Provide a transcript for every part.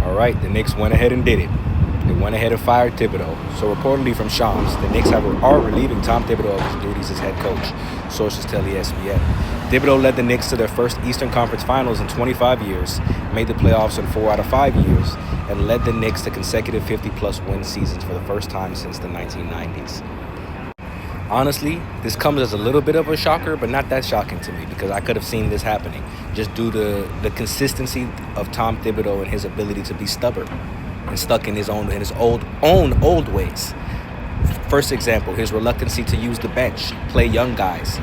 All right, the Knicks went ahead and did it. They went ahead and fired Thibodeau. So reportedly from Shams, the Knicks are relieving Tom Thibodeau of his duties as head coach, sources tell ESPN. Thibodeau led the Knicks to their first Eastern Conference Finals in 25 years, made the playoffs in 4 out of 5 years, and led the Knicks to consecutive 50-plus win seasons for the first time since the 1990s. Honestly, this comes as a little bit of a shocker, but not that shocking to me because I could have seen this happening just due to the consistency of Tom Thibodeau and his ability to be stubborn and stuck in his old ways. First example, his reluctancy to use the bench, play young guys,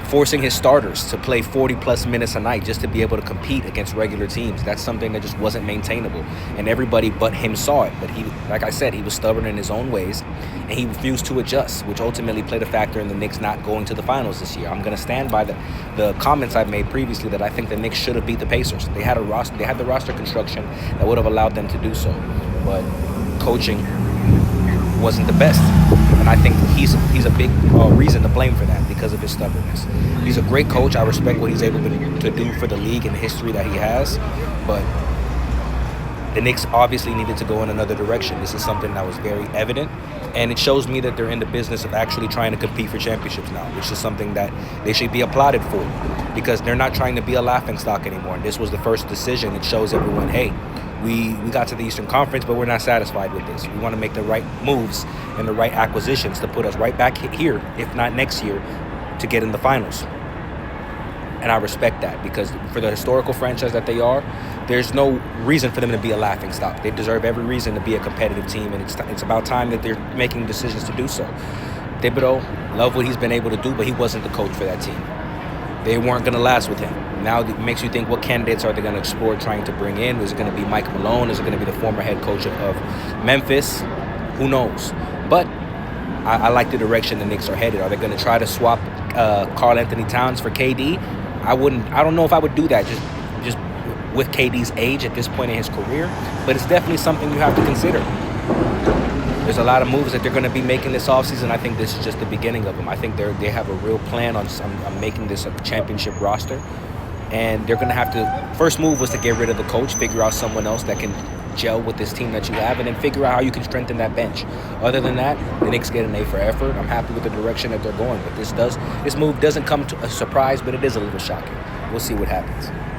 forcing his starters to play 40-plus minutes a night just to be able to compete against regular teams. That's something that just wasn't maintainable, and everybody but him saw it. But he, like I said, he was stubborn in his own ways, and he refused to adjust, which ultimately played a factor in the Knicks not going to the finals this year. I'm going to stand by the comments I've made previously that I think the Knicks should have beat the Pacers. They had the roster construction that would have allowed them to do so, but coaching wasn't the best, and I think he's a big reason to blame for that because of his stubbornness. He's a great coach. I respect what he's able to do for the league and the history that he has, but the Knicks obviously needed to go in another direction. This is something that was very evident, and it shows me that they're in the business of actually trying to compete for championships now, which is something that they should be applauded for because they're not trying to be a laughingstock anymore. And this was the first decision. It shows everyone, hey, we got to the Eastern Conference, but we're not satisfied with this. We want to make the right moves and the right acquisitions to put us right back here, if not next year, to get in the finals. And I respect that because for the historical franchise that they are, there's no reason for them to be a laughingstock. They deserve every reason to be a competitive team, and it's about time that they're making decisions to do so. Thibodeau, love what he's been able to do, but he wasn't the coach for that team. They weren't going to last with him. Now it makes you think, what candidates are they going to explore trying to bring in? Is it going to be Mike Malone? Is it going to be the former head coach of Memphis? Who knows? But I like the direction the Knicks are headed. Are they going to try to swap Karl Anthony Towns for KD? I don't know if I would do that just with KD's age at this point in his career, but it's definitely something you have to consider. There's a lot of moves that they're going to be making this offseason. I think this is just the beginning of them. I think they have a real plan on making this a championship roster. And they're going to have to, first move was to get rid of the coach, figure out someone else that can gel with this team that you have, and then figure out how you can strengthen that bench. Other than that, the Knicks get an A for effort. I'm happy with the direction that they're going. But this move doesn't come to a surprise, but it is a little shocking. We'll see what happens.